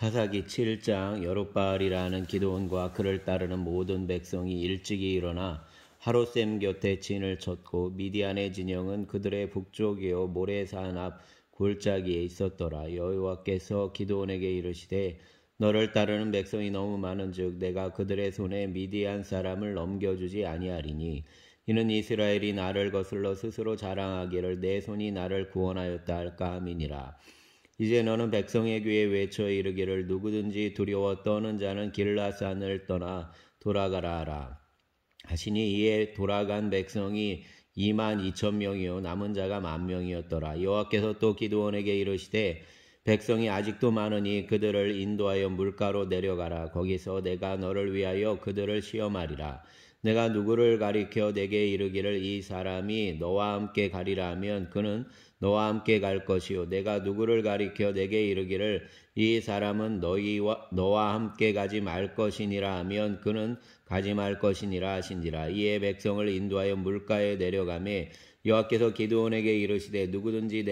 사사기 7장. 여룻바알이라는 기드온과 그를 따르는 모든 백성이 일찍이 일어나 하롯셈 곁에 진을 쳤고 미디안의 진영은 그들의 북쪽이요 모레산 앞 골짜기에 있었더라. 여호와께서 기드온에게 이르시되 너를 따르는 백성이 너무 많은즉 내가 그들의 손에 미디안 사람을 넘겨주지 아니하리니 이는 이스라엘이 나를 거슬러 스스로 자랑하기를 내 손이 나를 구원하였다 할까 함이니라. 이제 너는 백성의 귀에 외쳐 이르기를 누구든지 두려워 떠는 자는 길라산을 떠나 돌아가라 하라 하시니 이에 돌아간 백성이 22,000명이요 남은 자가 10,000명이었더라. 여호와께서 또 기드온에게 이르시되 백성이 아직도 많으니 그들을 인도하여 물가로 내려가라. 거기서 내가 너를 위하여 그들을 시험하리라. 내가 누구를 가리켜 내게 이르기를 이 사람이 너와 함께 가리라 하면 그는 너와 함께 갈 것이요 내가 누구를 가리켜 내게 이르기를 이 사람은 너와 함께 가지 말 것이니라 하면 그는 가지 말 것이니라 하신지라. 이에 백성을 인도하여 물가에 내려가매 여호와께서 기드온에게 이르시되 누구든지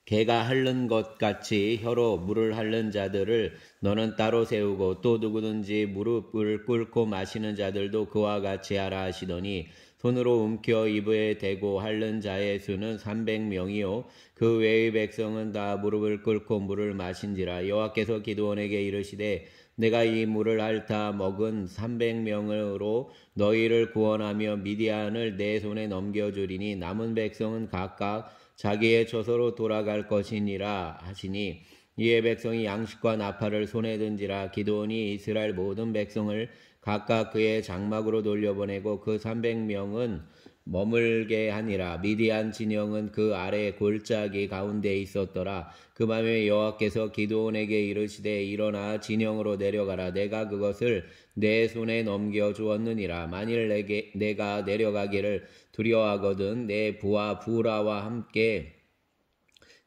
개가 핥는 것 같이 혀로 물을 핥는 자들을 너는 따로 세우고 또 누구든지 무릎을 꿇고 마시는 자들도 그와 같이 하라 하시더니 손으로 움켜 입에 대고 핥는 자의 수는 300명이요 그 외의 백성은 다 무릎을 꿇고 물을 마신지라. 여호와께서 기드온에게 이르시되 내가 이 물을 핥아 먹은 300명으로 너희를 구원하며 미디안을 내 손에 넘겨주리니 남은 백성은 각각 자기의 처소로 돌아갈 것이니라 하시니 이에 백성이 양식과 나팔을 손에 든지라. 기드온이 이스라엘 모든 백성을 각각 그의 장막으로 돌려보내고 그 300명은 머물게 하니라. 미디안 진영은 그 아래 골짜기 가운데 있었더라. 그 밤에 여호와께서 기드온에게 이르시되 일어나 진영으로 내려가라. 내가 그것을 내 손에 넘겨주었느니라. 만일 내가 내려가기를 두려워하거든 내 부하 부라와 함께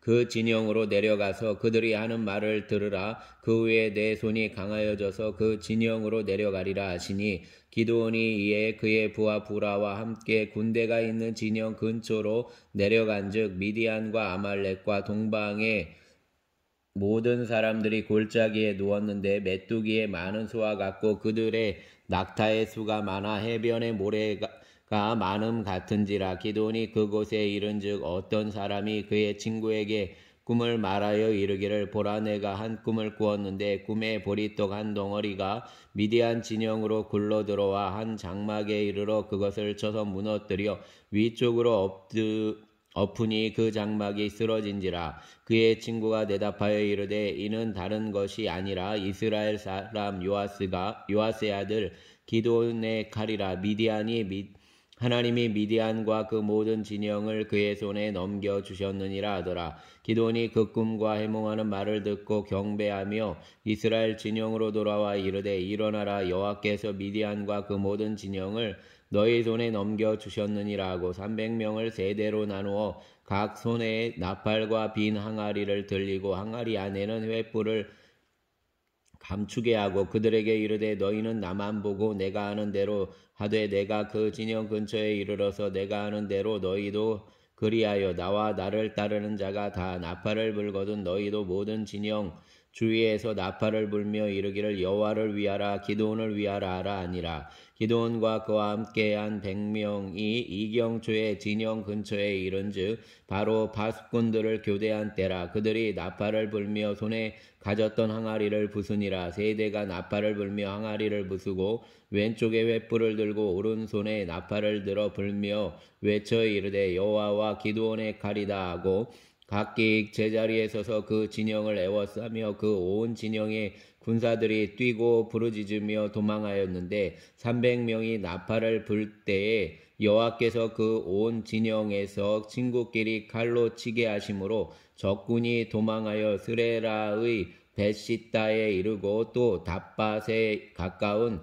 그 진영으로 내려가서 그들이 하는 말을 들으라. 그 후에 내 손이 강하여져서 그 진영으로 내려가리라 하시니 기드온이 이에 그의 부하 부라와 함께 군대가 있는 진영 근처로 내려간즉 미디안과 아말렉과 동방의 모든 사람들이 골짜기에 누웠는데 메뚜기의 많은 수와 같고 그들의 낙타의 수가 많아 해변의 모래가 많음 같은지라. 기드온이 그곳에 이른즉 어떤 사람이 그의 친구에게 꿈을 말하여 이르기를 보라 내가 한 꿈을 꾸었는데 꿈에 보리떡 한 덩어리가 미디안 진영으로 굴러 들어와 한 장막에 이르러 그것을 쳐서 무너뜨려 위쪽으로 엎으니 그 장막이 쓰러진지라. 그의 친구가 대답하여 이르되 이는 다른 것이 아니라 이스라엘 사람 요아스의 아들 기드온의 칼이라. 하나님이 미디안과 그 모든 진영을 그의 손에 넘겨주셨느니라 하더라. 기드온이 그 꿈과 해몽하는 말을 듣고 경배하며 이스라엘 진영으로 돌아와 이르되 일어나라 여호와께서 미디안과 그 모든 진영을 너희 손에 넘겨주셨느니라 하고 300명을 세대로 나누어 각 손에 나팔과 빈 항아리를 들리고 항아리 안에는 횃불을 감추게 하고 그들에게 이르되 너희는 나만 보고 내가 하는 대로 하되 내가 그 진영 근처에 이르러서 내가 하는 대로 너희도 그리하여 나와 나를 따르는 자가 다 나팔을 불거든 너희도 모든 진영 주위에서 나팔을 불며 이르기를 여호와를 위하라 기드온을 위하라 하라 아니라. 기드온과 그와 함께한 100명이 이경초의 진영 근처에 이른즉 바로 파수꾼들을 교대한 때라. 그들이 나팔을 불며 손에 가졌던 항아리를 부수니라. 세대가 나팔을 불며 항아리를 부수고 왼쪽에 횃불을 들고 오른손에 나팔을 들어 불며 외쳐 이르되 여호와와 기드온의 칼이다 하고 각기 제자리에 서서 그 진영을 에워싸며 그 온 진영의 군사들이 뛰고 부르짖으며 도망하였는데 300명이 나팔을 불 때에 여호와께서 그 온 진영에서 친구끼리 칼로 치게 하심으로 적군이 도망하여 스레라의 벳시다에 이르고 또 답밭에 가까운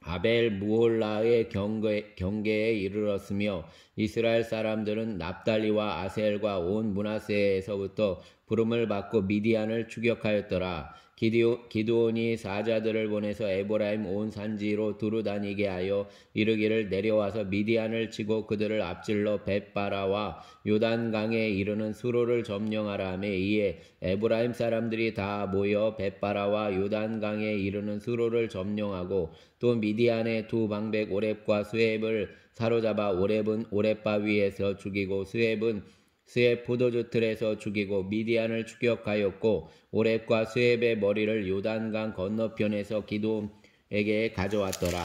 아벨 무홀라의 경계에 이르렀으며 이스라엘 사람들은 납달리와 아셀과 온 므낫세에서부터 부름을 받고 미디안을 추격하였더라. 기드온이 사자들을 보내서 에브라임 온 산지로 두루다니게 하여 이르기를 내려와서 미디안을 치고 그들을 앞질러 벳바라와 요단강에 이르는 수로를 점령하라 하며 이에 에브라임 사람들이 다 모여 벳바라와 요단강에 이르는 수로를 점령하고 또 미디안의 두 방백 오렙과 스웹을 사로잡아 오렙은 오렙바 위에서 죽이고 스웹은 스웹 포도주 틀에서 죽이고 미디안을 추격하였고 오렙과 스웹의 머리를 요단강 건너편에서 기드온에게 가져왔더라.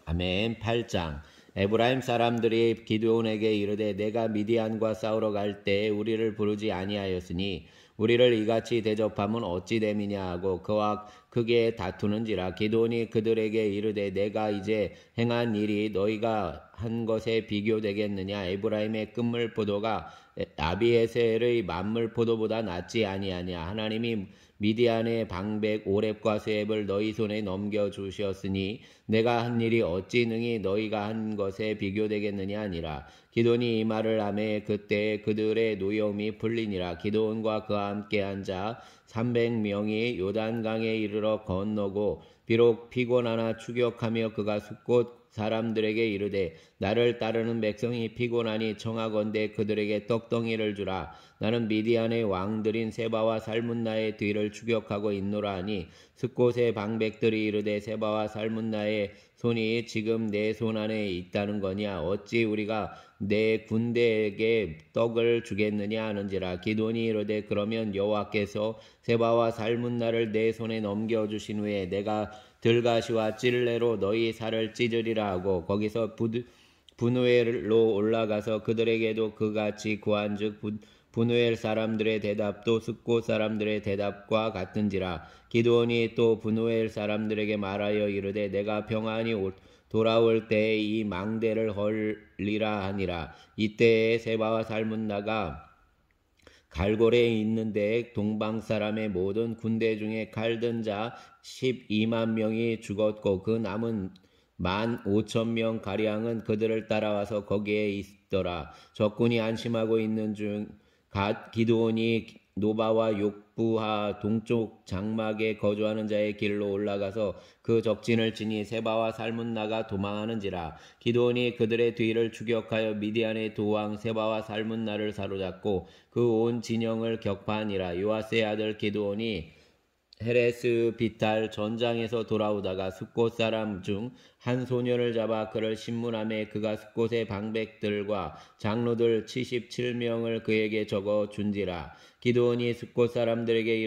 아멘. 8장. 에브라임 사람들이 기드온에게 이르되 내가 미디안과 싸우러 갈 때에 우리를 부르지 아니하였으니 우리를 이같이 대접함은 어찌 됨이냐 하고 그와 크게 다투는지라. 기드온이 그들에게 이르되 내가 이제 행한 일이 너희가 한 것에 비교되겠느냐. 에브라임의 끝물 포도가 아비에셀의 만물 포도보다 낫지 아니하냐. 하나님이 미디안의 방백 오렙과 스웹을 너희 손에 넘겨주셨으니 내가 한 일이 어찌 능히 너희가 한 것에 비교되겠느냐 하니라. 기드온이 이 말을 하매 그때 그들의 노여움이 풀리니라. 기드온과 그와 함께 한 자 300명이 요단강에 이르러 건너고 비록 피곤하나 추격하며 그가 숫곳 사람들에게 이르되 나를 따르는 백성이 피곤하니 청하건대 그들에게 떡덩이를 주라. 나는 미디안의 왕들인 세바와 살문나의 뒤를 추격하고 있노라 하니 숫곳의 방백들이 이르되 세바와 살문나의 손이 지금 내 손 안에 있다는 거냐. 어찌 우리가 내 군대에게 떡을 주겠느냐 하는지라. 기드온이 이르되 그러면 여호와께서 세바와 살문나를 내 손에 넘겨주신 후에 내가 들가시와 찔레로 너희 살을 찢으리라 하고 거기서 분우엘로 올라가서 그들에게도 그같이 구한즉 분우엘 사람들의 대답도 숫곳 사람들의 대답과 같은지라. 기드온이 또 분우엘 사람들에게 말하여 이르되 내가 평안히 돌아올 때에 이 망대를 헐리라 하니라. 이때에 세바와 살문나가 갈골에 있는데 동방 사람의 모든 군대 중에 칼든 자 12만 명이 죽었고 그 남은 15,000명 가량은 그들을 따라와서 거기에 있더라. 적군이 안심하고 있는 중 기드온이 노바와 욕부하 동쪽 장막에 거주하는 자의 길로 올라가서 그 적진을 지니 세바와 살문나가 도망하는지라. 기드온이 그들의 뒤를 추격하여 미디안의 두 왕 세바와 살문나를 사로잡고 그 온 진영을 격파하니라. 요아스의 아들 기드온이 헤레스 비탈 전장에서 돌아오다가 숫곳 사람 중 한 소년을 잡아 그를 신문하매 그가 숫곳의 방백들과 장로들 77명을 그에게 적어 준지라. 기드온이 숫곳 사람들에게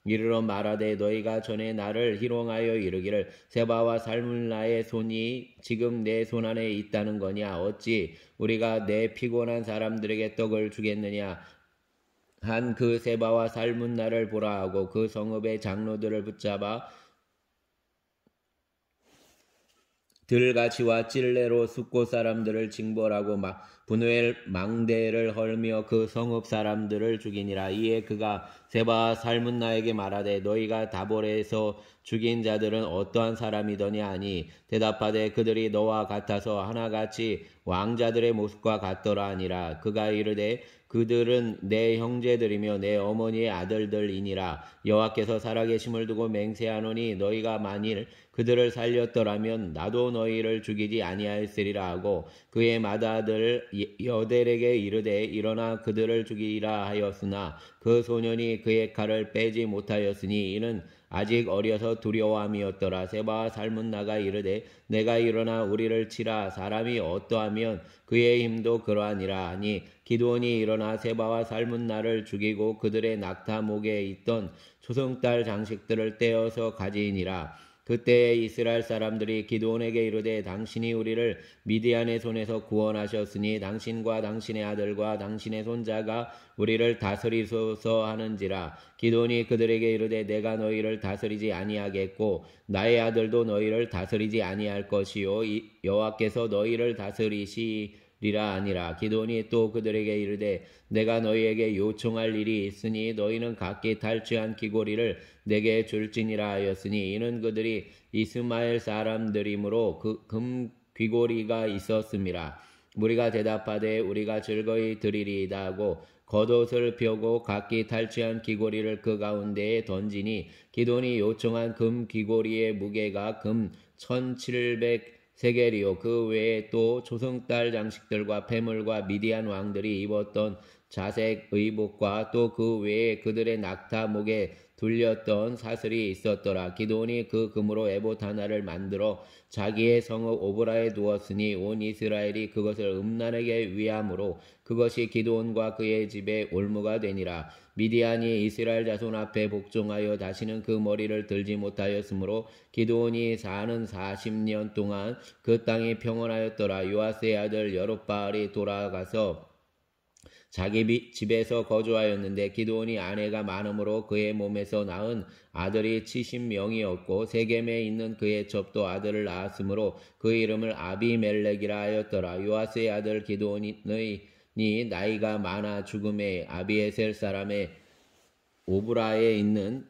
이르러 말하되 너희가 전에 나를 희롱하여 이르기를 세바와 살문나의 손이 지금 내 손 안에 있다는 거냐. 어찌 우리가 내 피곤한 사람들에게 떡을 주겠느냐. 한 그 세바와 살문나를 보라 하고 그 성읍의 장로들을 붙잡아 들가시와 찔레로 숫곳 사람들을 징벌하고 분우엘 망대를 헐며 그 성읍 사람들을 죽이니라. 이에 그가 세바와 살문나에게 말하되 너희가 다볼에서 죽인 자들은 어떠한 사람이더냐 하니 대답하되 그들이 너와 같아서 하나같이 왕자들의 모습과 같더라 하니라. 그가 이르되 그들은 내 형제들이며 내 어머니의 아들들이니라. 여호와께서 살아계심을 두고 맹세하노니 너희가 만일 그들을 살렸더라면 나도 너희를 죽이지 아니하였으리라 하고 그의 맏아들 여델에게 이르되 일어나 그들을 죽이라 하였으나 그 소년이 그의 칼을 빼지 못하였으니 이는 아직 어려서 두려워함이었더라. 세바와 살문나가 이르되 내가 일어나 우리를 치라. 사람이 어떠하면 그의 힘도 그러하니라 하니 기드온이 일어나 세바와 살문나를 죽이고 그들의 낙타 목에 있던 초승달 장식들을 떼어서 가지니라. 그때 이스라엘 사람들이 기드온에게 이르되 당신이 우리를 미디안의 손에서 구원하셨으니 당신과 당신의 아들과 당신의 손자가 우리를 다스리소서 하는지라. 기드온이 그들에게 이르되 내가 너희를 다스리지 아니하겠고 나의 아들도 너희를 다스리지 아니할 것이요 여호와께서 너희를 다스리시리라 하니라. 기드온이 또 그들에게 이르되 내가 너희에게 요청할 일이 있으니 너희는 각기 탈취한 귀고리를 내게 줄지니라 하였으니 이는 그들이 이스마엘 사람들이므로 그 금 귀고리가 있었음이라. 무리가 대답하되 우리가 즐거이 드리리이다 하고 겉옷을 펴고 각기 탈취한 귀고리를 그 가운데에 던지니 기돈이 요청한 금 귀고리의 무게가 금 1700세겔이요 그 외에 또 초승달 장식들과 패물과 미디안 왕들이 입었던 자색 의복과 또 그 외에 그들의 낙타 목에 둘렸던 사슬이 있었더라. 기돈이 그 금으로 에봇 하나를 만들어 자기의 성읍 오브라에 두었으니 온 이스라엘이 그것을 음란하게 위함으로 그것이 기돈과 그의 집에 올무가 되니라. 미디안이 이스라엘 자손 앞에 복종하여 다시는 그 머리를 들지 못하였으므로 기드온이 사는 40년 동안 그 땅이 평온하였더라. 요아스의 아들 여룹바알이 돌아가서 자기 집에서 거주하였는데 기드온이 아내가 많음으로 그의 몸에서 낳은 아들이 70명이었고 세겜에 있는 그의 첩도 아들을 낳았으므로 그 이름을 아비멜렉이라 하였더라. 요아스의 아들 기드온의 나이가 많아 죽음에 아비에셀 사람의 오브라에 있는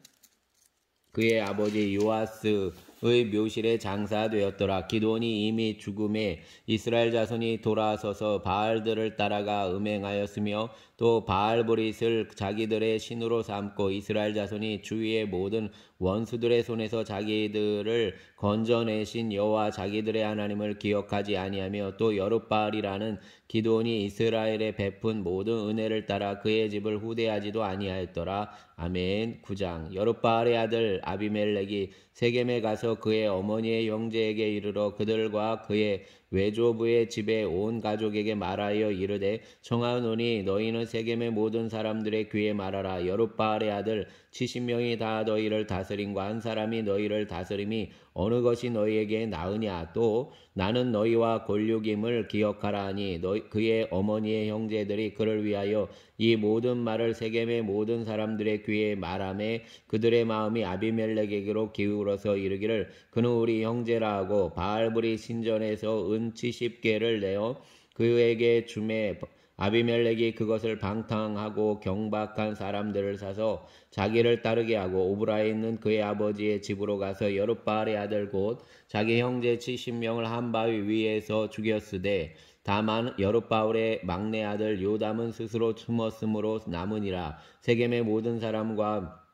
그의 아버지 요아스의 묘실에 장사되었더라. 기돈이 이미 죽음에 이스라엘 자손이 돌아서서 바알들을 따라가 음행하였으며 또 바알브릿을 자기들의 신으로 삼고 이스라엘 자손이 주위의 모든 원수들의 손에서 자기들을 건져내신 여호와 자기들의 하나님을 기억하지 아니하며 또 여룹바알이라는 기돈이 이스라엘에 베푼 모든 은혜를 따라 그의 집을 후대하지도 아니하였더라. 아멘. 9장 여룹바알의 아들 아비멜렉이 세겜에 가서 그의 어머니의 형제에게 이르러 그들과 그의 외조부의 집에 온 가족에게 말하여 이르되 청하노니 너희는 세겜의 모든 사람들의 귀에 말하라. 여룹바알의 아들 70명이 다 너희를 다스림과 한 사람이 너희를 다스림이 어느 것이 너희에게 나으냐. 또 나는 너희와 권륙임을 기억하라 하니 그의 어머니의 형제들이 그를 위하여 이 모든 말을 세겜의 모든 사람들의 귀에 말하매 그들의 마음이 아비멜렉에게로 기울어서 이르기를 그는 우리 형제라 하고 바알브리 신전에서 은 70개를 내어 그에게 주매 아비멜렉이 그것을 방탕하고 경박한 사람들을 사서 자기를 따르게 하고 오브라에 있는 그의 아버지의 집으로 가서 여룹바알의 아들 곧 자기 형제 70명을 한 바위 위에서 죽였으되 다만 여룹바알의 막내 아들 요담은 스스로 숨었으므로 남으니라. 세겜의 모든 사람과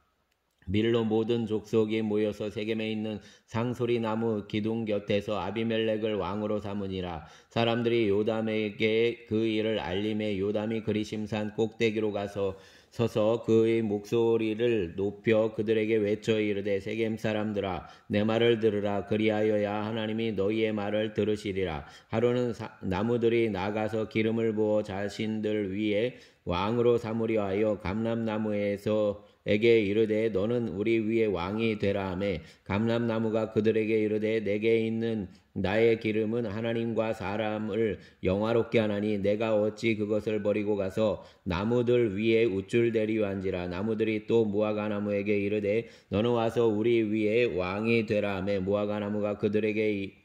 밀로 모든 족속이 모여서 세겜에 있는 상소리 나무 기둥 곁에서 아비멜렉을 왕으로 삼으니라. 사람들이 요담에게 그 일을 알림해 요담이 그리심산 꼭대기로 가서 서서 그의 목소리를 높여 그들에게 외쳐 이르되 세겜 사람들아 내 말을 들으라. 그리하여야 하나님이 너희의 말을 들으시리라. 하루는 나무들이 나가서 기름을 부어 자신들 위에 왕으로 삼으려 하여 감람나무에서 에게 이르되 너는 우리 위에 왕이 되라 하매 감람나무가 그들에게 이르되 내게 있는 나의 기름은 하나님과 사람을 영화롭게 하나니 내가 어찌 그것을 버리고 가서 나무들 위에 우쭐대리오 한지라. 나무들이 또 무화과나무에게 이르되 너는 와서 우리 위에 왕이 되라 하매 무화과나무가 그들에게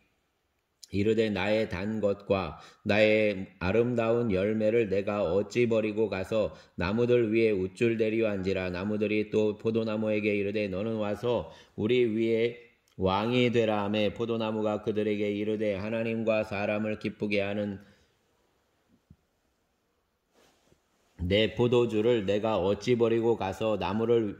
이르되 나의 단 것과 나의 아름다운 열매를 내가 어찌 버리고 가서 나무들 위에 우쭐대리오 한지라. 나무들이 또 포도나무에게 이르되 너는 와서 우리 위에 왕이 되라 하매 포도나무가 그들에게 이르되 하나님과 사람을 기쁘게 하는 내 포도주를 내가 어찌 버리고 가서 나무들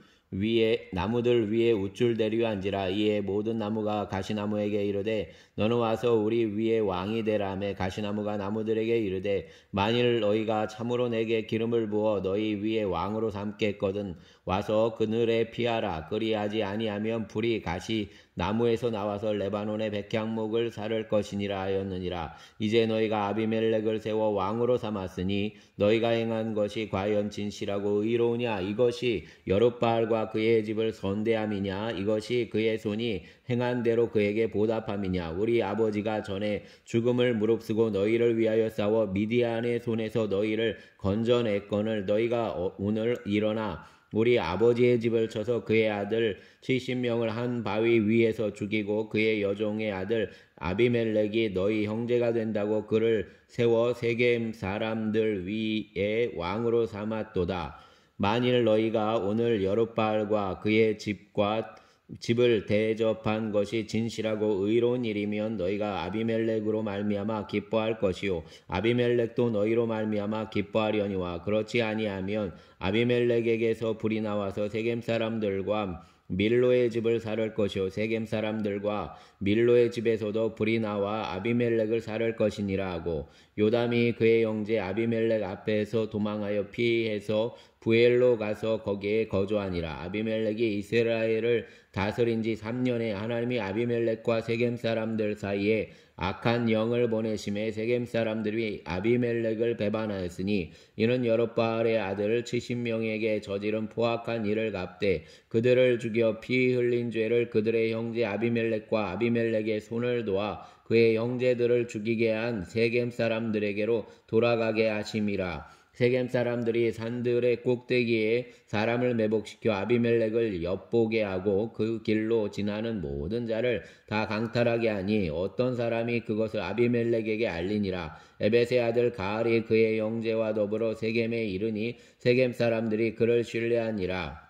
위에 우쭐대리오 한지라. 이에 모든 나무가 가시나무에게 이르되 너는 와서 우리 위에 왕이 되라 하매 가시나무가 나무들에게 이르되 만일 너희가 참으로 내게 기름을 부어 너희 위에 왕으로 삼겠거든 와서 그늘에 피하라. 그리하지 아니하면 불이 가시 나무에서 나와서 레바논의 백향목을 사를 것이니라 하였느니라. 이제 너희가 아비멜렉을 세워 왕으로 삼았으니 너희가 행한 것이 과연 진실하고 의로우냐. 이것이 여룹바알과 그의 집을 선대함이냐. 이것이 그의 손이 행한 대로 그에게 보답함이냐. 우리 아버지가 전에 죽음을 무릅쓰고 너희를 위하여 싸워 미디안의 손에서 너희를 건져냈거늘 너희가 오늘 일어나 우리 아버지의 집을 쳐서 그의 아들 70명을 한 바위 위에서 죽이고 그의 여종의 아들 아비멜렉이 너희 형제가 된다고 그를 세워 세겜 사람들 위에 왕으로 삼았도다. 만일 너희가 오늘 여룹바알과 그의 집과 집을 대접한 것이 진실하고 의로운 일이면 너희가 아비멜렉으로 말미암아 기뻐할 것이요 아비멜렉도 너희로 말미암아 기뻐하려니와 그렇지 아니하면 아비멜렉에게서 불이 나와서 세겜 사람들과 밀로의 집을 살을 것이요 세겜 사람들과 밀로의 집에서도 불이 나와 아비멜렉을 살을 것이니라 하고 요담이 그의 형제 아비멜렉 앞에서 도망하여 피해서 부엘로 가서 거기에 거주하니라. 아비멜렉이 이스라엘을 다스린 지 3년에 하나님이 아비멜렉과 세겜 사람들 사이에 악한 영을 보내심에 세겜 사람들이 아비멜렉을 배반하였으니 이는 여룻바알의 아들 70명에게 저지른 포악한 일을 갚되 그들을 죽여 피 흘린 죄를 그들의 형제 아비멜렉과 아비멜렉의 손을 놓아 그의 형제들을 죽이게 한 세겜 사람들에게로 돌아가게 하심이라. 세겜 사람들이 산들의 꼭대기에 사람을 매복시켜 아비멜렉을 엿보게 하고 그 길로 지나는 모든 자를 다 강탈하게 하니 어떤 사람이 그것을 아비멜렉에게 알리니라. 에벳의 아들 가알이 그의 형제와 더불어 세겜에 이르니 세겜 사람들이 그를 신뢰하니라.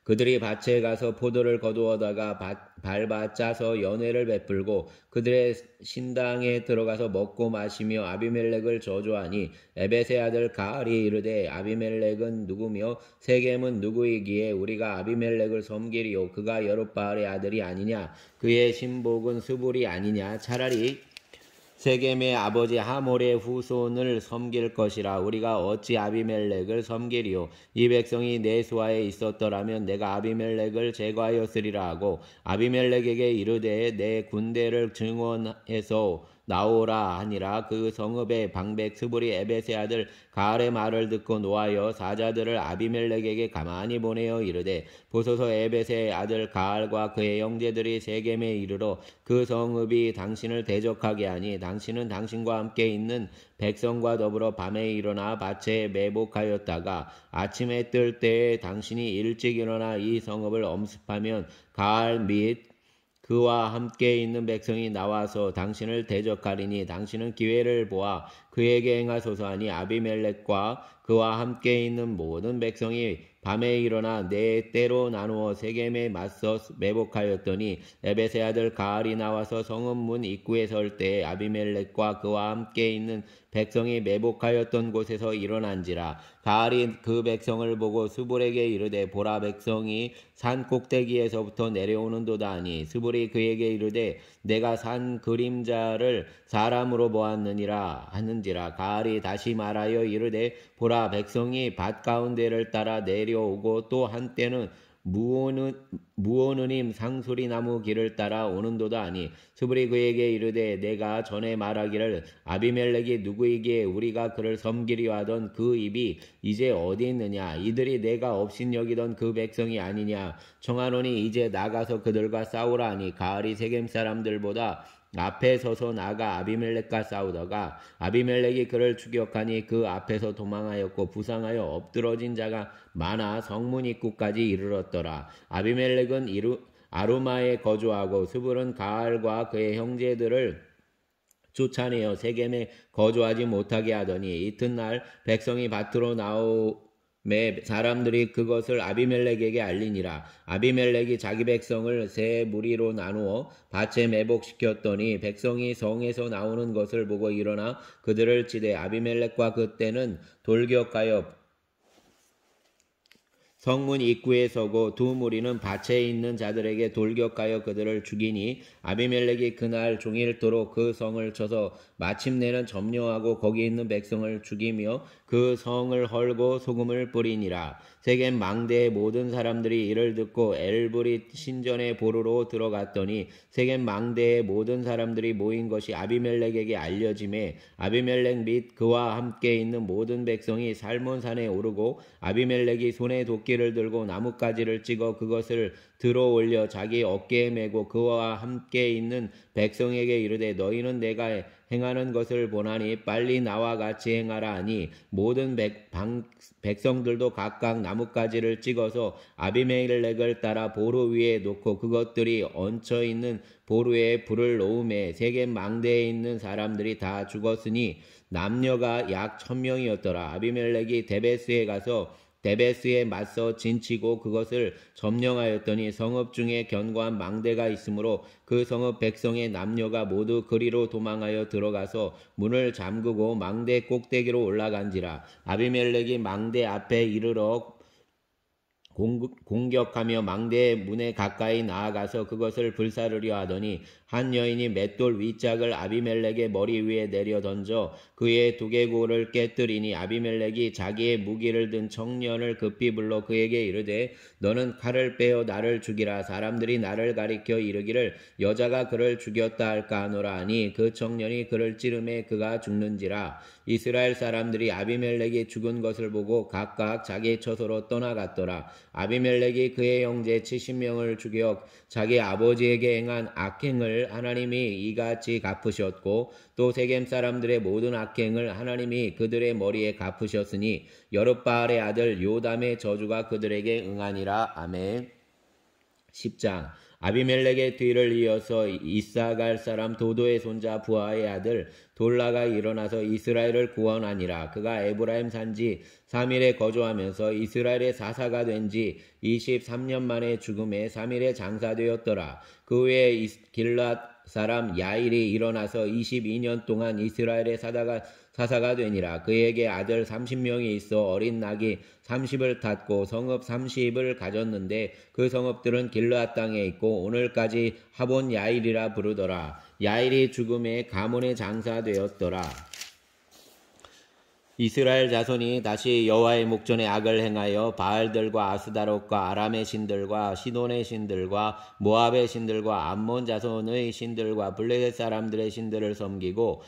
그들이 밭에 가서 포도를 거두어다가 밟아 짜서 연회를 베풀고 그들의 신당에 들어가서 먹고 마시며 아비멜렉을 저주하니 에벳의 아들 가알이 이르되 아비멜렉은 누구며 세겜은 누구이기에 우리가 아비멜렉을 섬기리요 그가 여룻바알의 아들이 아니냐 그의 신복은 스불이 아니냐 차라리 세겜의 아버지 하몰의 후손을 섬길 것이라 우리가 어찌 아비멜렉을 섬기리요 이 백성이 내 수하에 있었더라면 내가 아비멜렉을 제거하였으리라 하고 아비멜렉에게 이르되 내 군대를 증원해서 나오라 하니라. 그 성읍의 방백 스불이 에벳의 아들 가알의 말을 듣고 노하여 사자들을 아비멜렉에게 가만히 보내어 이르되 보소서 에벳의 아들 가알과 그의 형제들이 세겜에 이르러 그 성읍이 당신을 대적하게 하니 당신은 당신과 함께 있는 백성과 더불어 밤에 일어나 밭에 매복하였다가 아침에 뜰 때에 당신이 일찍 일어나 이 성읍을 엄습하면 가알 및 그와 함께 있는 백성이 나와서 당신을 대적하리니 당신은 기회를 보아 그에게 행하소서 하니 아비멜렉과 그와 함께 있는 모든 백성이 밤에 일어나 네 때로 나누어 세겜에 맞서 매복하였더니 에벳의 아들 가알이 나와서 성읍 문 입구에 설 때에 아비멜렉과 그와 함께 있는 백성이 매복하였던 곳에서 일어난지라. 가알이 그 백성을 보고 스불에게 이르되 보라 백성이 산 꼭대기에서부터 내려오는도다 하니 스불이 그에게 이르되 내가 산 그림자를 사람으로 보았느니라 하는지라. 가알이 다시 말하여 이르되 보라 백성이 밭 가운데를 따라 내려오고 또 한때는 무오느님 상수리 나무 길을 따라 오는도다 하니 스불이 그에게 이르되 내가 전에 말하기를 아비멜렉이 누구이기에 우리가 그를 섬기려 하던 그 입이 이제 어디 있느냐 이들이 내가 업신여기던 그 백성이 아니냐 청하노니 이제 나가서 그들과 싸우라 하니 가알이 세겜 사람들보다 앞에 서서 나가 아비멜렉과 싸우다가 아비멜렉이 그를 추격하니 그 앞에서 도망하였고 부상하여 엎드러진 자가 많아 성문 입구까지 이르렀더라. 아비멜렉은 아루마에 거주하고 스불은 가알과 그의 형제들을 쫓아내어 세겜에 거주하지 못하게 하더니 이튿날 백성이 밭으로 사람들이 그것을 아비멜렉에게 알리니라. 아비멜렉이 자기 백성을 세 무리로 나누어 밭에 매복시켰더니 백성이 성에서 나오는 것을 보고 일어나 그들을 치되 아비멜렉과 그때는 돌격하여 성문 입구에 서고 두 무리는 밭에 있는 자들에게 돌격하여 그들을 죽이니 아비멜렉이 그날 종일토록 그 성을 쳐서 마침내는 점령하고 거기 있는 백성을 죽이며 그 성을 헐고 소금을 뿌리니라. 세겜 망대의 모든 사람들이 이를 듣고 엘브릿 신전의 보루로 들어갔더니 세겜 망대의 모든 사람들이 모인 것이 아비멜렉에게 알려짐에 아비멜렉 및 그와 함께 있는 모든 백성이 살몬산에 오르고 아비멜렉이 손에 도끼를 들고 나뭇가지를 찍어 그것을 들어 올려 자기 어깨에 메고 그와 함께 있는 백성에게 이르되 너희는 내가 행하는 것을 보나니 빨리 나와 같이 행하라 하니 모든 백성들도 각각 나뭇가지를 찍어서 아비멜렉을 따라 보루 위에 놓고 그것들이 얹혀 있는 보루에 불을 놓음에 세겜 망대에 있는 사람들이 다 죽었으니 남녀가 약 1000명이었더라. 아비멜렉이 데베스에 가서 데베스에 맞서 진치고 그것을 점령하였더니 성읍 중에 견고한 망대가 있으므로 그 성읍 백성의 남녀가 모두 그리로 도망하여 들어가서 문을 잠그고 망대 꼭대기로 올라간지라. 아비멜렉이 망대 앞에 이르러 공격하며 망대의 문에 가까이 나아가서 그것을 불사르려 하더니 한 여인이 맷돌 윗짝을 아비멜렉의 머리 위에 내려 던져 그의 두개골을 깨뜨리니 아비멜렉이 자기의 무기를 든 청년을 급히 불러 그에게 이르되 너는 칼을 빼어 나를 죽이라. 사람들이 나를 가리켜 이르기를 여자가 그를 죽였다 할까 하노라 하니 그 청년이 그를 찌르매 그가 죽는지라. 이스라엘 사람들이 아비멜렉이 죽은 것을 보고 각각 자기 처소로 떠나갔더라. 아비멜렉이 그의 형제 70명을 죽여 자기 아버지에게 행한 악행을 하나님이 이같이 갚으셨고 또 세겜 사람들의 모든 악행을 하나님이 그들의 머리에 갚으셨으니 여룻바알의 아들 요담의 저주가 그들에게 응하니라. 아멘. 10장 아비멜렉의 뒤를 이어서 이사갈 사람 도도의 손자 부하의 아들 돌라가 일어나서 이스라엘을 구원하니라. 그가 에브라임 산지 3일에 거주하면서 이스라엘의 사사가 된 지 23년 만에 죽음에 3일에 장사되었더라. 그 후에 길랏 사람 야일이 일어나서 22년 동안 이스라엘의 사사가 되니라. 그에게 아들 30명이 있어 어린 낙이 30을 탔고 성읍 30을 가졌는데 그 성읍들은 길르앗 땅에 있고 오늘까지 하본 야일이라 부르더라. 야일이 죽음에 가문의 장사되었더라. 이스라엘 자손이 다시 여호와의 목전에 악을 행하여 바알들과 아스다롯과 아람의 신들과 시돈의 신들과 모압의 신들과 암몬 자손의 신들과 블레셋 사람들의 신들을 섬기고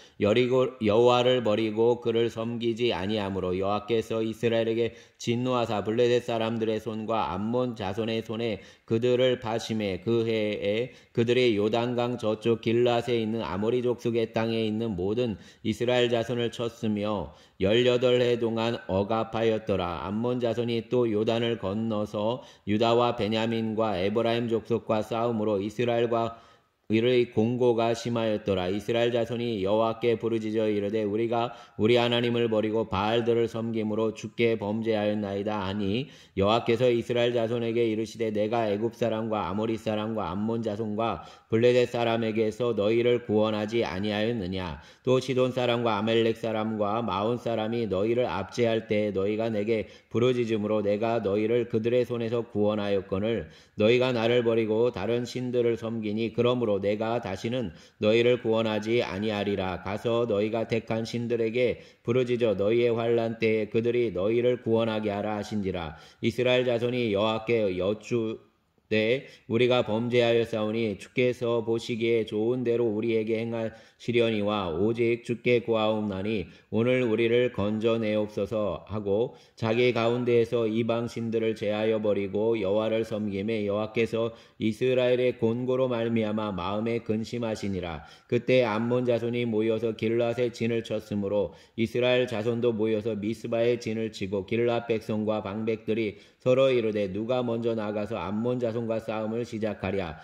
여호와를 버리고 그를 섬기지 아니하므로 여호와께서 이스라엘에게 진노하사 블레셋 사람들의 손과 암몬 자손의 손에 그들을 파심해 그 해에 그들이 요단강 저쪽 길랏에 있는 아모리 족속의 땅에 있는 모든 이스라엘 자손을 쳤으며 18해 동안 억압하였더라. 암몬 자손이 또 요단을 건너서 유다와 베냐민과 에브라임 족속과 싸움으로 이스라엘과 의의 공고가 심하였더라. 이스라엘 자손이 여호와께 부르짖어 이르되 우리가 우리 하나님을 버리고 바알들을 섬김으로 주께 범죄하였나이다 하니 여호와께서 이스라엘 자손에게 이르시되 내가 애굽 사람과 아모리 사람과 암몬 자손과 블레셋 사람에게서 너희를 구원하지 아니하였느냐. 또 시돈 사람과 아멜렉 사람과 마온 사람이 너희를 압제할 때에 너희가 내게 부르짖음으로 내가 너희를 그들의 손에서 구원하였거늘 너희가 나를 버리고 다른 신들을 섬기니 그러므로 내가 다시는 너희를 구원하지 아니하리라. 가서 너희가 택한 신들에게 부르짖어 너희의 환난 때에 그들이 너희를 구원하게 하라 하신지라. 이스라엘 자손이 여호와께 여쭈되 우리가 범죄하였사오니 주께서 보시기에 좋은 대로 우리에게 행하시려니와 오직 주께 구하옵나니 오늘 우리를 건져내옵소서 하고 자기 가운데에서 이방 신들을 제하여 버리고 여호와를 섬김에 여호와께서 이스라엘의 곤고로 말미암아 마음에 근심하시니라. 그때 암몬 자손이 모여서 길랏에 진을 쳤으므로 이스라엘 자손도 모여서 미스바에 진을 치고 길랏 백성과 방백들이 서로 이르되 누가 먼저 나가서 암몬 자손과 싸움을 시작하랴.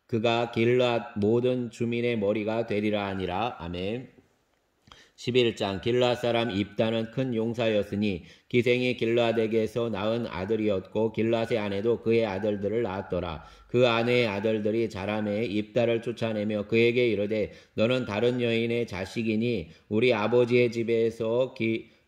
그가 길랏 모든 주민의 머리가 되리라 하니라. 아멘. 11장 길랏 사람 입다는 큰 용사였으니 기생이 길랏에게서 낳은 아들이었고 길랏의 아내도 그의 아들들을 낳았더라. 그 아내의 아들들이 자라매 입다를 쫓아내며 그에게 이르되 너는 다른 여인의 자식이니 우리 아버지의 집에서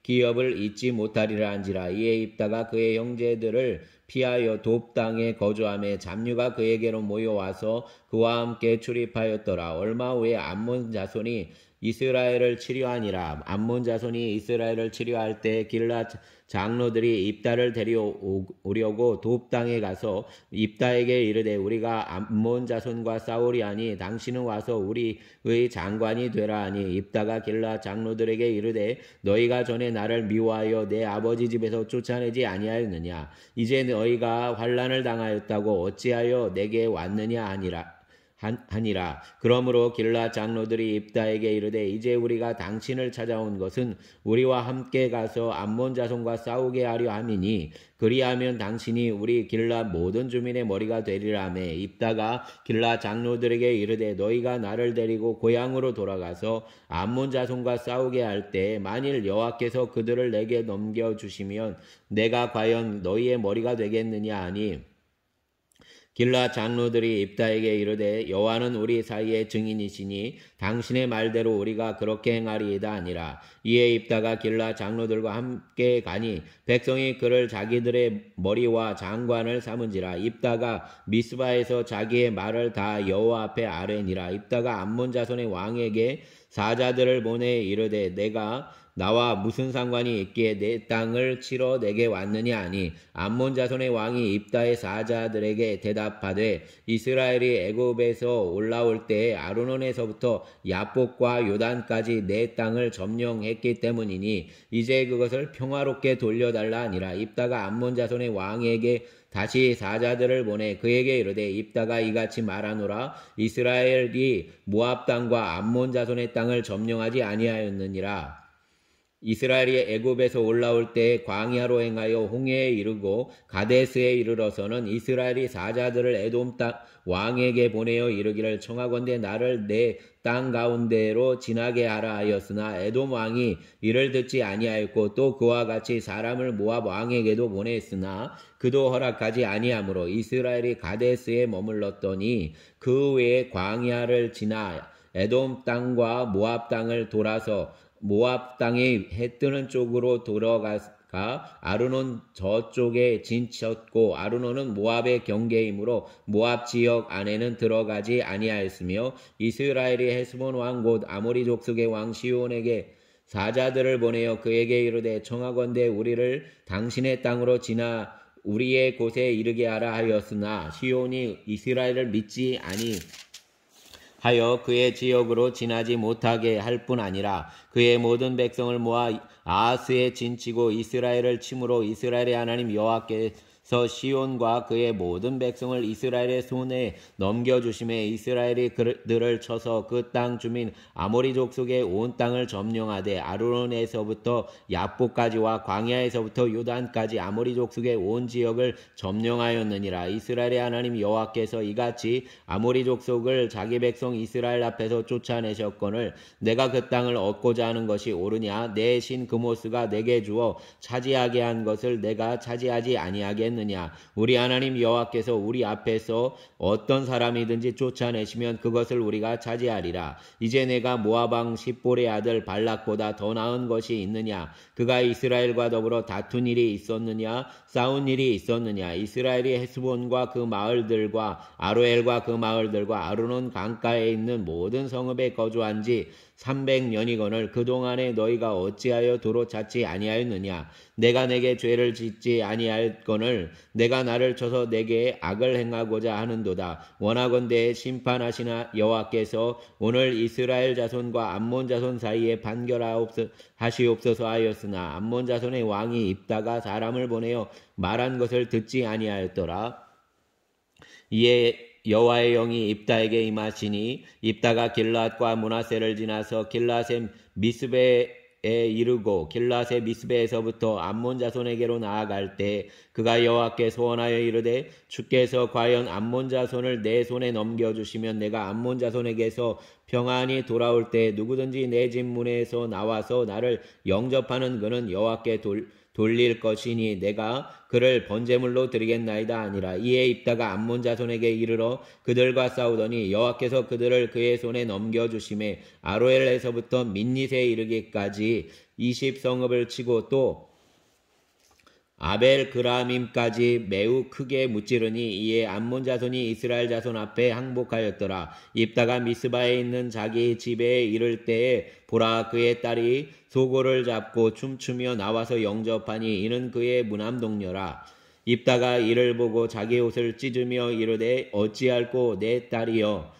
기업을 잊지 못하리라 한지라. 이에 입다가 그의 형제들을 피하여 돕 땅에 거주하며 잡류가 그에게로 모여와서 그와 함께 출입하였더라. 얼마 후에 암몬 자손이 이스라엘을 치료하니라. 암몬 자손이 이스라엘을 치료할 때 길랏 장로들이 입다를 데려오려고 돕 땅에 가서 입다에게 이르되 우리가 암몬 자손과 싸우리하니 당신은 와서 우리의 장관이 되라 하니 입다가 길랏 장로들에게 이르되 너희가 전에 나를 미워하여 내 아버지 집에서 쫓아내지 아니하였느냐. 이제 너희가 환난을 당하였다고 어찌하여 내게 왔느냐 하니라. 그러므로 길라 장로들이 입다에게 이르되 이제 우리가 당신을 찾아온 것은 우리와 함께 가서 암몬 자손과 싸우게 하려 함이니 그리하면 당신이 우리 길라 모든 주민의 머리가 되리라며. 입다가 길라 장로들에게 이르되 너희가 나를 데리고 고향으로 돌아가서 암몬 자손과 싸우게 할 때 만일 여호와께서 그들을 내게 넘겨주시면 내가 과연 너희의 머리가 되겠느냐 하니 길라 장로들이 입다에게 이르되 여호와는 우리 사이의 증인이시니 당신의 말대로 우리가 그렇게 행하리이다 하니라. 이에 입다가 길라 장로들과 함께 가니 백성이 그를 자기들의 머리와 장관을 삼은지라. 입다가 미스바에서 자기의 말을 다 여호와 앞에 아뢰니라. 입다가 암몬 자손의 왕에게 사자들을 보내 이르되 내가 나와 무슨 상관이 있기에 내 땅을 치러 내게 왔느냐 하니 암몬 자손의 왕이 입다의 사자들에게 대답하되 이스라엘이 애굽에서 올라올 때에 아르논에서부터 야복과 요단까지 내 땅을 점령했기 때문이니 이제 그것을 평화롭게 돌려달라 하니라. 입다가 암몬 자손의 왕에게 다시 사자들을 보내 그에게 이르되 입다가 이같이 말하노라. 이스라엘이 모압 땅과 암몬 자손의 땅을 점령하지 아니하였느니라. 이스라엘이 애굽에서 올라올 때 광야로 행하여 홍해에 이르고 가데스에 이르러서는 이스라엘이 사자들을 에돔 땅 왕에게 보내어 이르기를 청하건대 나를 내 땅 가운데로 지나게 하라 하였으나 에돔 왕이 이를 듣지 아니하였고 또 그와 같이 사람을 모압 왕에게도 보냈으나 그도 허락하지 아니하므로 이스라엘이 가데스에 머물렀더니 그 외에 광야를 지나 에돔 땅과 모압 땅을 돌아서 모압 땅의 해 뜨는 쪽으로 돌아가 아르논 저쪽에 진쳤고 아르논은 모압의 경계이므로 모압 지역 안에는 들어가지 아니하였으며 이스라엘이 헤스본 왕 곧 아모리 족속의 왕 시온에게 사자들을 보내어 그에게 이르되 청하건대 우리를 당신의 땅으로 지나 우리의 곳에 이르게 하라 하였으나 시온이 이스라엘을 믿지 아니하여 그의 지역으로 지나지 못하게 할 뿐 아니라 그의 모든 백성을 모아 아하스에 진치고 이스라엘을 침으로 이스라엘의 하나님 여호와께서 시온과 그의 모든 백성을 이스라엘의 손에 넘겨주심에 이스라엘이 그들을 쳐서 그 땅 주민 아모리 족속의 온 땅을 점령하되 아르논에서부터 야복까지와 광야에서부터 요단까지 아모리 족속의 온 지역을 점령하였느니라. 이스라엘의 하나님 여호와께서 이같이 아모리 족속을 자기 백성 이스라엘 앞에서 쫓아내셨거늘 내가 그 땅을 얻고자 하는 것이 옳으냐? 내 신 그모스가 내게 주어 차지하게 한 것을 내가 차지하지 아니하겠느냐? 우리 하나님 여호와께서 우리 앞에서 어떤 사람이든지 쫓아내시면 그것을 우리가 차지하리라. 이제 내가 모압 왕 십볼의 아들 발락보다 더 나은 것이 있느냐? 그가 이스라엘과 더불어 다툰 일이 있었느냐? 싸운 일이 있었느냐? 이스라엘이 헤스본과 그 마을들과 아로엘과 그 마을들과 아르논 강가에 있는 모든 성읍에 거주한 지 300년이거늘 그동안에 너희가 어찌하여 도로 찾지 아니하였느냐? 내가 내게 죄를 짓지 아니하였거늘 내가 나를 쳐서 내게 악을 행하고자 하는도다. 원하건대 심판하시나 여호와께서 오늘 이스라엘 자손과 암몬 자손 사이에 판결하시옵소서 하였으나 암몬 자손의 왕이 입다가 사람을 보내어 말한 것을 듣지 아니하였더라. 이에 여호와의 영이 입다에게 임하시니 입다가 길랏과 므낫세를 지나서 길랏의 미스베에 이르고 길랏의 미스베에서부터 암몬 자손에게로 나아갈 때 그가 여호와께 소원하여 이르되 주께서 과연 암몬 자손을 내 손에 넘겨주시면 내가 암몬 자손에게서 평안히 돌아올 때 누구든지 내 집 문에서 나와서 나를 영접하는 그는 여호와께 돌릴 것이니 내가 그를 번제물로 드리겠나이다 아니라. 이에 입다가 암몬 자손에게 이르러 그들과 싸우더니 여호와께서 그들을 그의 손에 넘겨주심에 아로엘에서부터 민닛에 이르기까지 20성읍을 치고 또 아벨 그라밈까지 매우 크게 무찌르니 이에 암몬 자손이 이스라엘 자손 앞에 항복하였더라. 입다가 미스바에 있는 자기 집에 이를 때에 보라 그의 딸이 소고를 잡고 춤추며 나와서 영접하니 이는 그의 무남동녀라. 입다가 이를 보고 자기 옷을 찢으며 이르되 어찌할꼬 내 딸이여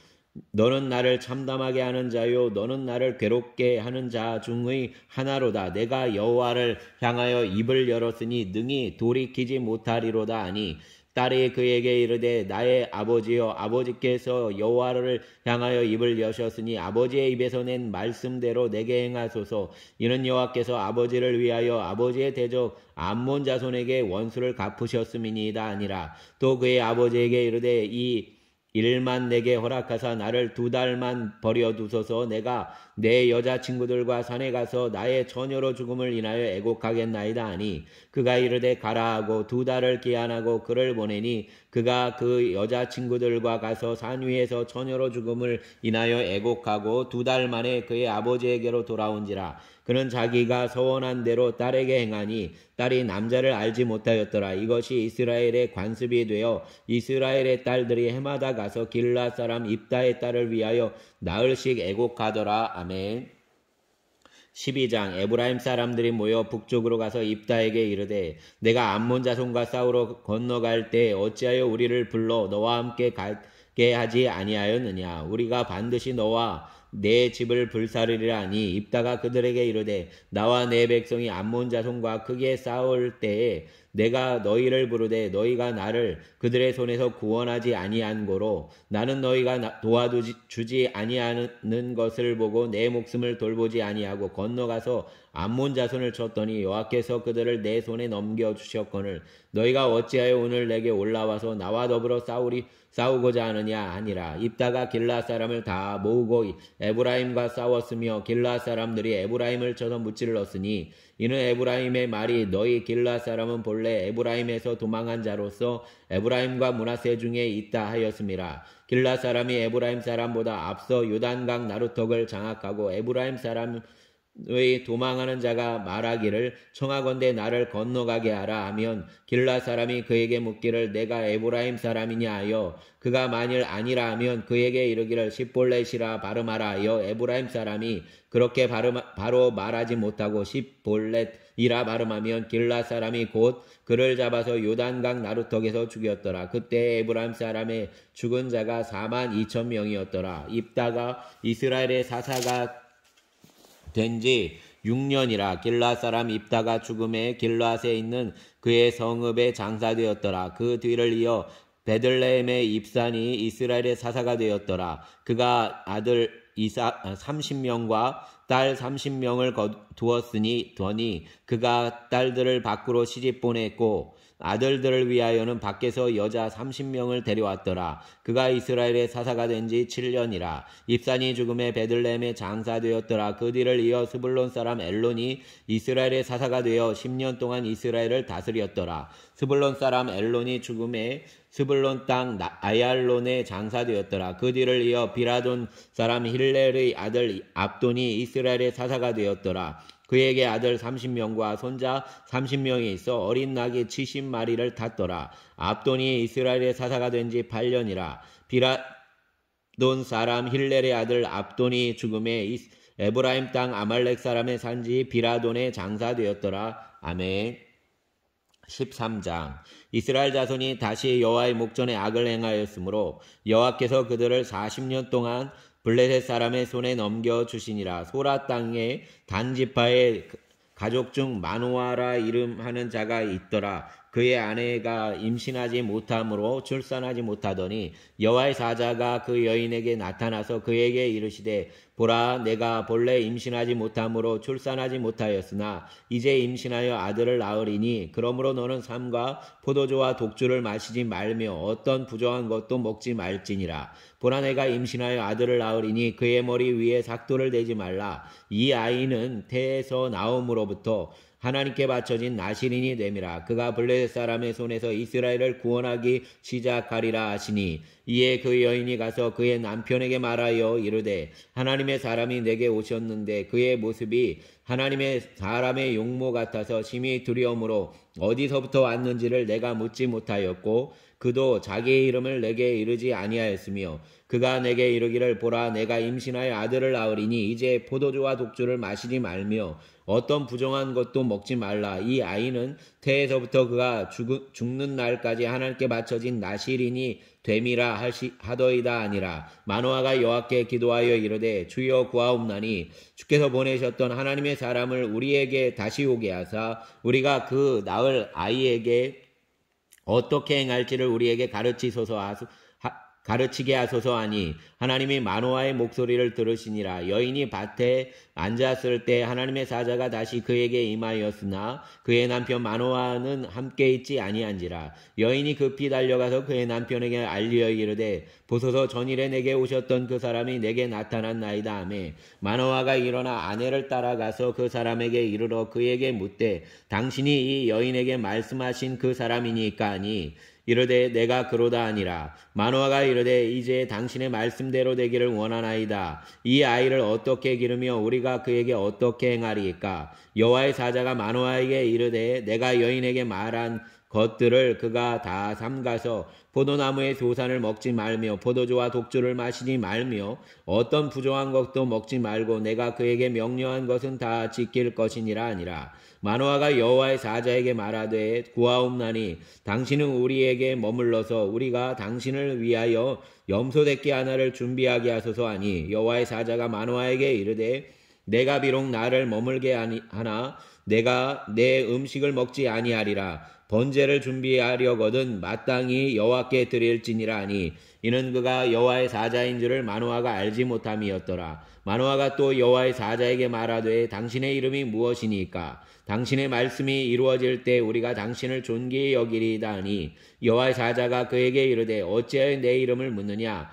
너는 나를 참담하게 하는 자요 너는 나를 괴롭게 하는 자 중의 하나로다. 내가 여호와를 향하여 입을 열었으니 능히 돌이키지 못하리로다 하니 딸이 그에게 이르되 나의 아버지여 아버지께서 여호와를 향하여 입을 여셨으니 아버지의 입에서 낸 말씀대로 내게 행하소서. 이는 여호와께서 아버지를 위하여 아버지의 대적 암몬 자손에게 원수를 갚으셨음이니이다 아니라. 또 그의 아버지에게 이르되 이 일만 내게 허락하사 나를 2달만 버려두소서. 내가 내 여자친구들과 산에 가서 나의 처녀로 죽음을 인하여 애곡하겠나이다 하니 그가 이르되 가라 하고 2달을 기한하고 그를 보내니 그가 그 여자친구들과 가서 산 위에서 처녀로 죽음을 인하여 애곡하고 2달 만에 그의 아버지에게로 돌아온지라. 그는 자기가 서원한 대로 딸에게 행하니 딸이 남자를 알지 못하였더라. 이것이 이스라엘의 관습이 되어 이스라엘의 딸들이 해마다 가서 길앗 사람 입다의 딸을 위하여 나흘씩 애곡하더라. 아멘. 12장. 에브라임 사람들이 모여 북쪽으로 가서 입다에게 이르되 내가 암몬 자손과 싸우러 건너갈 때 어찌하여 우리를 불러 너와 함께 가게 하지 아니하였느냐. 우리가 반드시 너와 내 집을 불사르리라 하니 입다가 그들에게 이르되 나와 내 백성이 암몬 자손과 크게 싸울 때에 내가 너희를 부르되 너희가 나를 그들의 손에서 구원하지 아니한 고로 나는 너희가 도와주지 아니하는 것을 보고 내 목숨을 돌보지 아니하고 건너가서 암몬 자손을 쳤더니 여호와께서 그들을 내 손에 넘겨주셨거늘 너희가 어찌하여 오늘 내게 올라와서 나와 더불어 싸우고자 하느냐 하니라. 입다가 길앗 사람을 다 모으고 에브라임과 싸웠으며 길앗 사람들이 에브라임을 쳐서 무찔렀으니 이는 에브라임의 말이 너희 길앗 사람은 본래 에브라임에서 도망한 자로서 에브라임과 므낫세 중에 있다 하였음이라. 길앗 사람이 에브라임 사람보다 앞서 요단강 나루턱을 장악하고 에브라임 사람의 도망하는 자가 말하기를 청하건대 나를 건너가게 하라 하면 길앗 사람이 그에게 묻기를 내가 에브라임 사람이냐 하여 그가 만일 아니라 하면 그에게 이르기를 십볼렛이라 발음하라 하여 에브라임 사람이 그렇게 바로 말하지 못하고 십볼렛이라 발음하면 길앗 사람이 곧 그를 잡아서 요단강 나루턱에서 죽였더라. 그때 에브라임 사람의 죽은 자가 42,000명이었더라. 입다가 이스라엘의 사사가 된 지 6년이라. 길앗 사람 입다가 죽음에 길앗에 있는 그의 성읍에 장사되었더라. 그 뒤를 이어 베들레헴의 입산이 이스라엘의 사사가 되었더라. 그가 아들 30명과 딸 30명을 두었으니 그가 딸들을 밖으로 시집 보냈고 아들들을 위하여는 밖에서 여자 30명을 데려왔더라. 그가 이스라엘의 사사가 된 지 7년이라. 입산이 죽음에 베들레헴에 장사되었더라. 그 뒤를 이어 스불론 사람 엘론이 이스라엘의 사사가 되어 10년 동안 이스라엘을 다스렸더라. 스불론 사람 엘론이 죽음에 스불론 땅 아얄론에 장사되었더라. 그 뒤를 이어 비라돈 사람 힐렐의 아들 압돈이 이스라엘의 사사가 되었더라. 그에게 아들 30명과 손자 30명이 있어 어린 낙이 70마리를 탔더라. 압돈이 이스라엘의 사사가 된 지 8년이라. 비라돈 사람 힐렐의 아들 압돈이 죽음에 에브라임 땅 아말렉 사람의 산지 비라돈에 장사되었더라. 아멘. 13장. 이스라엘 자손이 다시 여호와의 목전에 악을 행하였으므로 여호와께서 그들을 40년 동안 블레셋 사람의 손에 넘겨주시니라. 소라 땅에 단지파의 가족 중 마노아라 이름하는 자가 있더라. 그의 아내가 임신하지 못함으로 출산하지 못하더니 여호와의 사자가 그 여인에게 나타나서 그에게 이르시되 보라 내가 본래 임신하지 못함으로 출산하지 못하였으나 이제 임신하여 아들을 낳으리니 그러므로 너는 삼과 포도주와 독주를 마시지 말며 어떤 부정한 것도 먹지 말지니라. 보라 내가 임신하여 아들을 낳으리니 그의 머리 위에 삭도를 대지 말라. 이 아이는 태에서 나옴으로부터 하나님께 바쳐진 나실인이 됨이라. 그가 블레셋 사람의 손에서 이스라엘을 구원하기 시작하리라 하시니 이에 그 여인이 가서 그의 남편에게 말하여 이르되 하나님의 사람이 내게 오셨는데 그의 모습이 하나님의 사람의 용모 같아서 심히 두려움으로 어디서부터 왔는지를 내가 묻지 못하였고 그도 자기의 이름을 내게 이르지 아니하였으며 그가 내게 이르기를 보라 내가 임신하여 아들을 낳으리니 이제 포도주와 독주를 마시지 말며 어떤 부정한 것도 먹지 말라. 이 아이는 태에서부터 그가 죽는 날까지 하나님께 바쳐진 나실인이 됨이라 하더이다 아니라. 마노아가 여호와께 기도하여 이르되 주여 구하옵나니 주께서 보내셨던 하나님의 사람을 우리에게 다시 오게 하사 우리가 그 낳을 아이에게 어떻게 행할지를 우리에게 가르치게 하소서 하니 하나님이 마노아의 목소리를 들으시니라. 여인이 밭에 앉았을 때 하나님의 사자가 다시 그에게 임하였으나 그의 남편 마노아는 함께 있지 아니한지라. 여인이 급히 달려가서 그의 남편에게 알리어 이르되 보소서 전일에 내게 오셨던 그 사람이 내게 나타났나이다 하매 마노아가 일어나 아내를 따라가서 그 사람에게 이르러 그에게 묻되 당신이 이 여인에게 말씀하신 그 사람이니까 하니 이르되 내가 그로다 하니라. 마노아가 이르되 이제 당신의 말씀대로 되기를 원하나이다. 이 아이를 어떻게 기르며 우리가 그에게 어떻게 행하리이까. 여호와의 사자가 마노아에게 이르되 내가 여인에게 말한 것들을 그가 다 삼가서 포도나무의 소산을 먹지 말며 포도주와 독주를 마시지 말며 어떤 부정한 것도 먹지 말고 내가 그에게 명령한 것은 다 지킬 것이니라 하니라. 마노아가 여호와의 사자에게 말하되 구하옵나니 당신은 우리에게 머물러서 우리가 당신을 위하여 염소새끼 하나를 준비하게 하소서 하니 여호와의 사자가 마노아에게 이르되 내가 비록 나를 머물게 하나 내가 내 음식을 먹지 아니하리라. 번제를 준비하려거든 마땅히 여호와께 드릴지니라 하니 이는 그가 여호와의 사자인 줄을 마노아가 알지 못함이었더라. 마노아가 또 여호와의 사자에게 말하되 당신의 이름이 무엇이니까 당신의 말씀이 이루어질 때 우리가 당신을 존귀히 여기리이다 하니 여호와의 사자가 그에게 이르되 어찌하여 내 이름을 묻느냐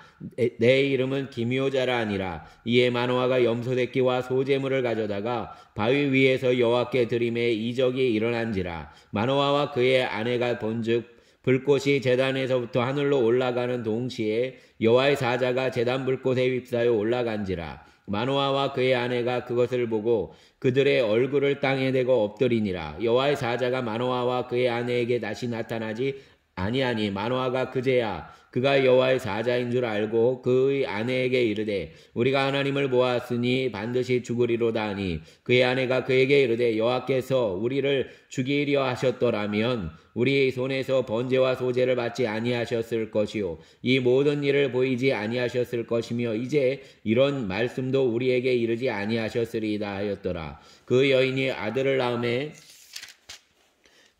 내 이름은 기묘자라 하니라. 이에 마노아가 염소새끼와 소제물을 가져다가 바위 위에서 여호와께 드림에 이적이 일어난지라. 마노아와 그의 아내가 본즉 불꽃이 제단에서부터 하늘로 올라가는 동시에 여호와의 사자가 제단 불꽃에 휩싸여 올라간지라. 마노아와 그의 아내가 그것을 보고 그들의 얼굴을 땅에 대고 엎드리니라. 여호와의 사자가 마노아와 그의 아내에게 다시 나타나지 아니하니 마노아가 그제야 그가 여호와의 사자인 줄 알고 그의 아내에게 이르되 우리가 하나님을 보았으니 반드시 죽으리로다 하니 그의 아내가 그에게 이르되 여호와께서 우리를 죽이려 하셨더라면 우리 손에서 번제와 소제를 받지 아니하셨을 것이요 이 모든 일을 보이지 아니하셨을 것이며 이제 이런 말씀도 우리에게 이르지 아니하셨으리이다 하였더라. 그 여인이 아들을 낳음에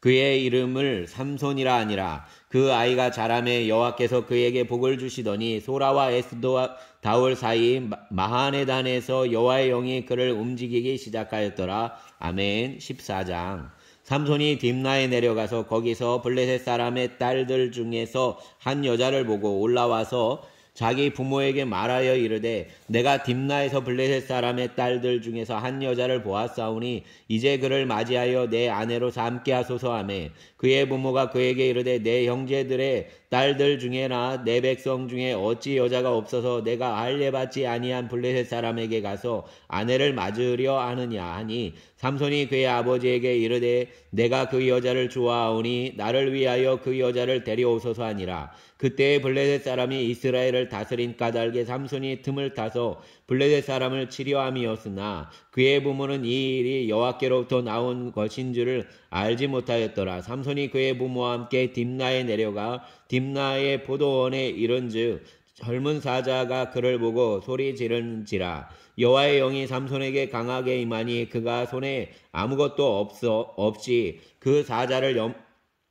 그의 이름을 삼손이라 하니라. 그 아이가 자라매 여호와께서 그에게 복을 주시더니 소라와 에스다올 사이 마하네단에서 여호와의 영이 그를 움직이기 시작하였더라. 아멘. 14장. 삼손이 딥나에 내려가서 거기서 블레셋 사람의 딸들 중에서 한 여자를 보고 올라와서 자기 부모에게 말하여 이르되 내가 딥나에서 블레셋 사람의 딸들 중에서 한 여자를 보았사오니 이제 그를 맞이하여 내 아내로 삼게 하소서 하매 그의 부모가 그에게 이르되 내 형제들의 딸들 중에나 내 백성 중에 어찌 여자가 없어서 내가 할례받지 아니한 블레셋 사람에게 가서 아내를 맞으려 하느냐 하니 삼손이 그의 아버지에게 이르되 내가 그 여자를 좋아하오니 나를 위하여 그 여자를 데려오소서 하니라. 그때 블레셋 사람이 이스라엘을 다스린 까닭에 삼손이 틈을 타서 블레셋 사람을 치려함이었으나 그의 부모는 이 일이 여호와께로부터 나온 것인 줄을 알지 못하였더라. 삼손이 그의 부모와 함께 딥나에 내려가 딥나의 포도원에 이른즉 젊은 사자가 그를 보고 소리 지른지라. 여호와의 영이 삼손에게 강하게 임하니 그가 손에 아무것도 없이 그 사자를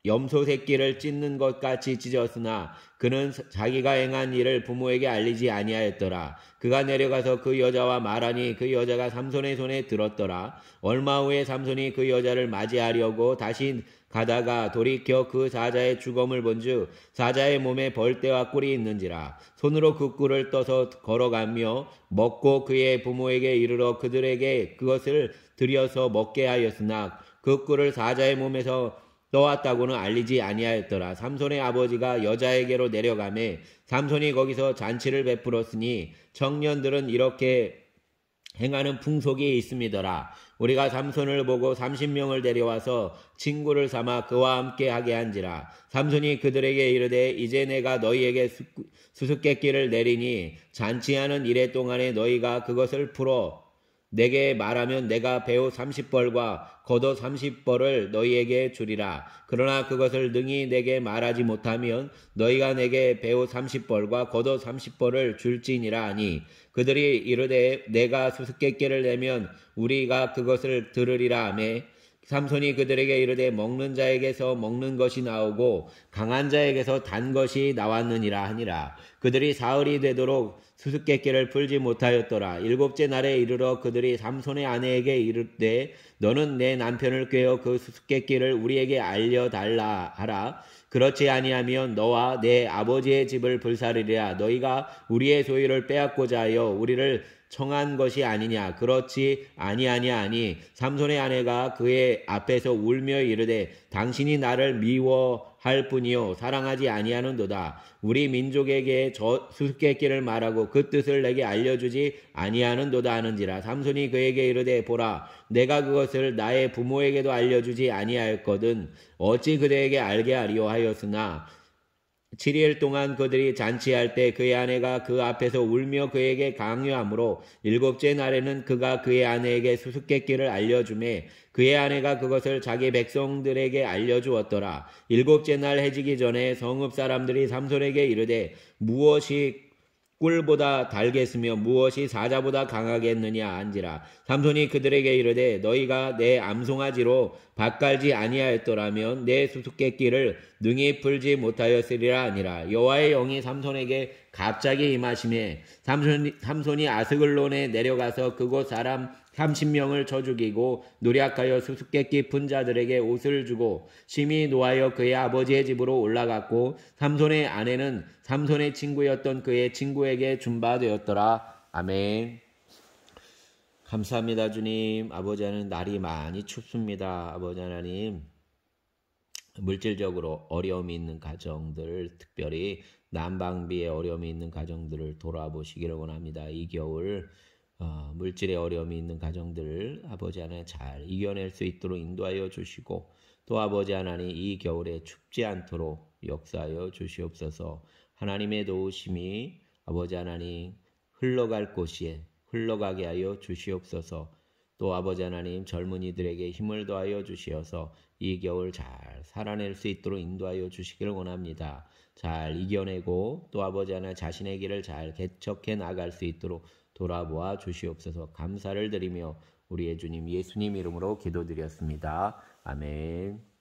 염소 새끼를 찢는 것 같이 찢었으나 그는 자기가 행한 일을 부모에게 알리지 아니하였더라. 그가 내려가서 그 여자와 말하니 그 여자가 삼손의 손에 들었더라. 얼마 후에 삼손이 그 여자를 맞이하려고 다시 가다가 돌이켜 그 사자의 주검을 본즉 사자의 몸에 벌떼와 꿀이 있는지라. 손으로 그 꿀을 떠서 걸어가며 먹고 그의 부모에게 이르러 그들에게 그것을 들여서 먹게 하였으나 그 꿀을 사자의 몸에서 떠왔다고는 알리지 아니하였더라. 삼손의 아버지가 여자에게로 내려가매 삼손이 거기서 잔치를 베풀었으니 청년들은 이렇게 행하는 풍속이 있음이더라. 우리가 삼손을 보고 30명을 데려와서 친구를 삼아 그와 함께 하게 한지라. 삼손이 그들에게 이르되 이제 내가 너희에게 수수께끼를 내리니 잔치하는 이래 동안에 너희가 그것을 풀어 내게 말하면 내가 배우 30벌과 겉옷 30벌을 너희에게 주리라. 그러나 그것을 능히 내게 말하지 못하면 너희가 내게 배우 30벌과 겉옷 30벌을 줄지니라 하니 그들이 이르되 내가 수수께끼를 내면 우리가 그것을 들으리라 하매 삼손이 그들에게 이르되 먹는 자에게서 먹는 것이 나오고 강한 자에게서 단 것이 나왔느니라 하니라. 그들이 사흘이 되도록 수수께끼를 풀지 못하였더라. 일곱째 날에 이르러 그들이 삼손의 아내에게 이르되 너는 내 남편을 꾀어 그 수수께끼를 우리에게 알려달라 하라. 그렇지 아니하면 너와 내 아버지의 집을 불사르리라. 너희가 우리의 소유를 빼앗고자 하여 우리를 청한 것이 아니냐. 그렇지 아니하니 삼손의 아내가 그의 앞에서 울며 이르되 당신이 나를 미워할 뿐이요 사랑하지 아니하는도다. 우리 민족에게 저 수수께끼를 말하고 그 뜻을 내게 알려주지 아니하는도다 하는지라. 삼손이 그에게 이르되 보라 내가 그것을 나의 부모에게도 알려주지 아니하였거든 어찌 그대에게 알게 하리요 하였으나 7일 동안 그들이 잔치할 때 그의 아내가 그 앞에서 울며 그에게 강요하므로 일곱째 날에는 그가 그의 아내에게 수수께끼를 알려주매 그의 아내가 그것을 자기 백성들에게 알려주었더라. 일곱째 날 해지기 전에 성읍 사람들이 삼손에게 이르되 무엇이 꿀보다 달겠으며 무엇이 사자보다 강하겠느냐 한지라. 삼손이 그들에게 이르되 너희가 내 암송아지로 밭갈지 아니하였더라면 내 수수께끼를 능히 풀지 못하였으리라 하니라. 여호와의 영이 삼손에게 갑자기 임하심에 삼손이 아스글론에 내려가서 그곳 사람 30명을 쳐 죽이고 노략하여 수수께끼 푼 자들에게 옷을 주고 심히 노하여 그의 아버지의 집으로 올라갔고 삼손의 아내는 삼손의 친구였던 그의 친구에게 준 바 되었더라. 아멘. 감사합니다. 주님. 아버지 하나님 날이 많이 춥습니다. 아버지 하나님 물질적으로 어려움이 있는 가정들 특별히 난방비에 어려움이 있는 가정들을 돌아보시기를 원합니다. 이 겨울 물질의 어려움이 있는 가정들을 아버지 하나님 잘 이겨낼 수 있도록 인도하여 주시고 또 아버지 하나님 이 겨울에 춥지 않도록 역사하여 주시옵소서. 하나님의 도우심이 아버지 하나님 흘러갈 곳에 흘러가게 하여 주시옵소서. 또 아버지 하나님 젊은이들에게 힘을 더하여 주시어서 이 겨울 잘 살아낼 수 있도록 인도하여 주시기를 원합니다. 잘 이겨내고 또 아버지 하나님 자신의 길을 잘 개척해 나갈 수 있도록 돌아보아 주시옵소서. 감사를 드리며 우리의 주님 예수님 이름으로 기도드렸습니다. 아멘.